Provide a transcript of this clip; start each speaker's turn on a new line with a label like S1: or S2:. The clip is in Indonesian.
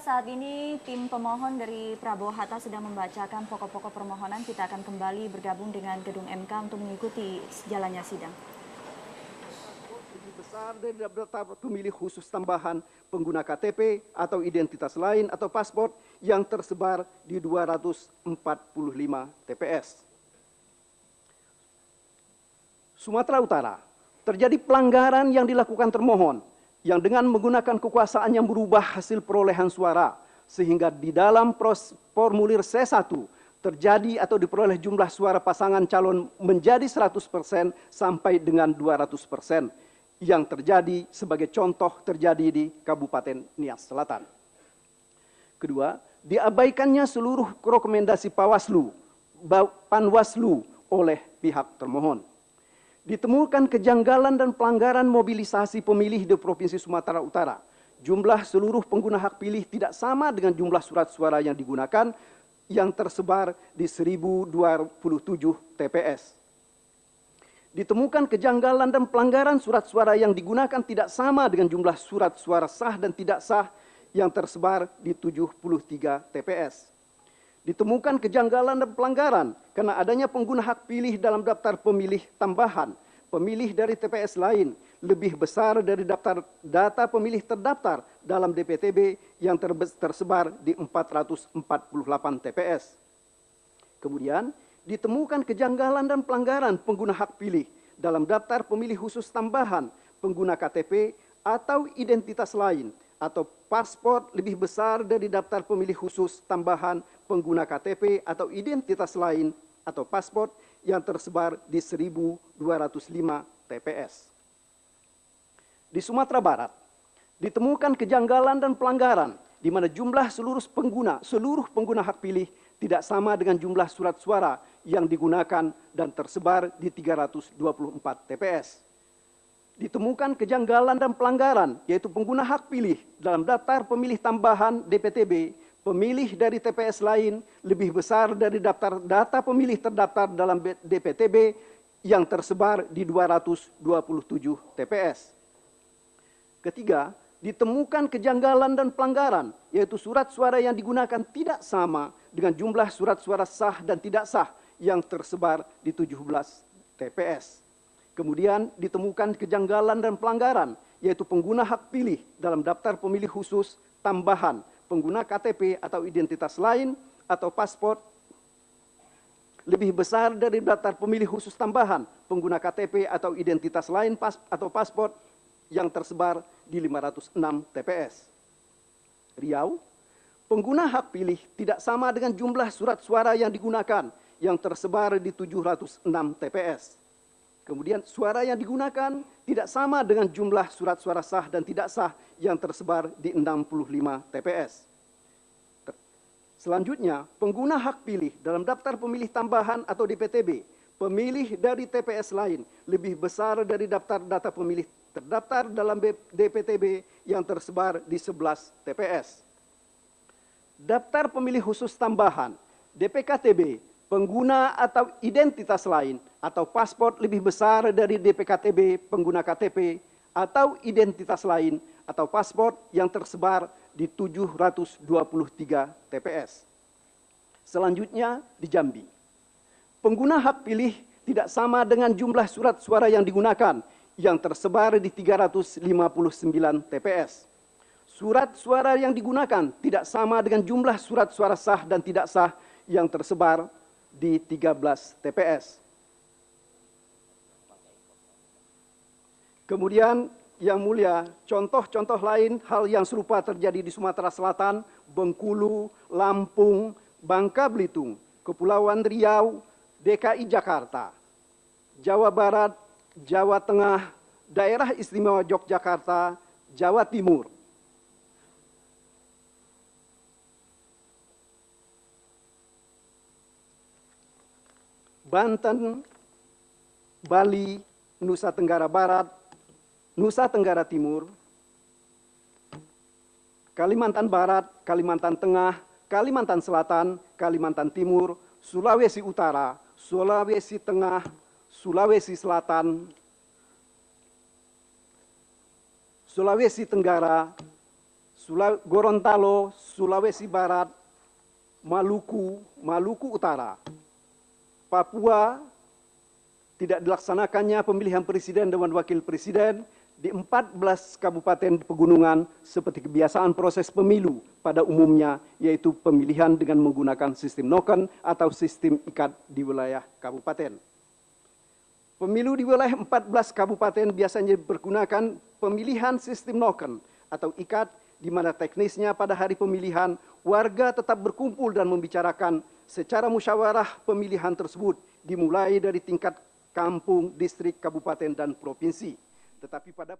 S1: saat ini tim pemohon dari Prabowo Hatta sedang membacakan pokok-pokok permohonan. Kita akan kembali bergabung dengan gedung MK untuk mengikuti jalannya sidang.
S2: Lebih besar dari daftar pemilih khusus tambahan pengguna KTP atau identitas lain atau paspor yang tersebar di 245 TPS. Sumatera Utara, terjadi pelanggaran yang dilakukan termohon yang dengan menggunakan kekuasaan yang berubah hasil perolehan suara sehingga di dalam formulir C1 terjadi atau diperoleh jumlah suara pasangan calon menjadi 100% sampai dengan 200% yang terjadi sebagai contoh terjadi di Kabupaten Nias Selatan. Kedua, diabaikannya seluruh rekomendasi Panwaslu oleh pihak termohon. Ditemukan kejanggalan dan pelanggaran mobilisasi pemilih di Provinsi Sumatera Utara. Jumlah seluruh pengguna hak pilih tidak sama dengan jumlah surat suara yang digunakan yang tersebar di 1027 TPS. Ditemukan kejanggalan dan pelanggaran surat suara yang digunakan tidak sama dengan jumlah surat suara sah dan tidak sah yang tersebar di 73 TPS. Ditemukan kejanggalan dan pelanggaran karena adanya pengguna hak pilih dalam daftar pemilih tambahan, pemilih dari TPS lain lebih besar dari daftar data pemilih terdaftar dalam DPTB yang tersebar di 448 TPS. Kemudian, ditemukan kejanggalan dan pelanggaran pengguna hak pilih dalam daftar pemilih khusus tambahan, pengguna KTP atau identitas lain, atau paspor lebih besar dari daftar pemilih khusus tambahan pengguna KTP atau identitas lain atau paspor yang tersebar di 1205 TPS. Di Sumatera Barat, ditemukan kejanggalan dan pelanggaran di mana jumlah seluruh pengguna hak pilih tidak sama dengan jumlah surat suara yang digunakan dan tersebar di 324 TPS. Ditemukan kejanggalan dan pelanggaran, yaitu pengguna hak pilih dalam daftar pemilih tambahan DPTB, pemilih dari TPS lain lebih besar dari daftar data pemilih terdaftar dalam DPTB yang tersebar di 227 TPS. Ketiga, ditemukan kejanggalan dan pelanggaran, yaitu surat suara yang digunakan tidak sama dengan jumlah surat suara sah dan tidak sah yang tersebar di 17 TPS. Kemudian ditemukan kejanggalan dan pelanggaran, yaitu pengguna hak pilih dalam daftar pemilih khusus tambahan, pengguna KTP atau identitas lain atau paspor lebih besar dari daftar pemilih khusus tambahan, pengguna KTP atau identitas lain atau paspor yang tersebar di 506 TPS. Riau, pengguna hak pilih tidak sama dengan jumlah surat suara yang digunakan yang tersebar di 706 TPS. Kemudian suara yang digunakan tidak sama dengan jumlah surat suara sah dan tidak sah yang tersebar di 65 TPS. Selanjutnya, pengguna hak pilih dalam daftar pemilih tambahan atau DPTB, pemilih dari TPS lain lebih besar dari daftar data pemilih terdaftar dalam DPTB yang tersebar di 11 TPS. Daftar pemilih khusus tambahan, DPKTB, pengguna atau identitas lain atau paspor lebih besar dari DPKTB pengguna KTP atau identitas lain atau paspor yang tersebar di 723 TPS. Selanjutnya di Jambi. Pengguna hak pilih tidak sama dengan jumlah surat suara yang digunakan yang tersebar di 359 TPS. Surat suara yang digunakan tidak sama dengan jumlah surat suara sah dan tidak sah yang tersebar di 13 TPS. Kemudian yang mulia, contoh-contoh lain hal yang serupa terjadi di Sumatera Selatan, Bengkulu, Lampung, Bangka Belitung, Kepulauan Riau, DKI Jakarta, Jawa Barat, Jawa Tengah, Daerah Istimewa Yogyakarta, Jawa Timur. Banten, Bali, Nusa Tenggara Barat, Nusa Tenggara Timur, Kalimantan Barat, Kalimantan Tengah, Kalimantan Selatan, Kalimantan Timur, Sulawesi Utara, Sulawesi Tengah, Sulawesi Selatan, Sulawesi Tenggara, Gorontalo, Sulawesi Barat, Maluku Utara, Papua tidak dilaksanakannya pemilihan presiden dan wakil presiden di 14 kabupaten pegunungan seperti kebiasaan proses pemilu pada umumnya, yaitu pemilihan dengan menggunakan sistem noken atau sistem ikat di wilayah kabupaten. Pemilu di wilayah 14 kabupaten biasanya dipergunakan pemilihan sistem noken atau ikat, di mana teknisnya pada hari pemilihan warga tetap berkumpul dan membicarakan secara musyawarah pemilihan tersebut dimulai dari tingkat kampung, distrik, kabupaten, dan provinsi. Tetapi pada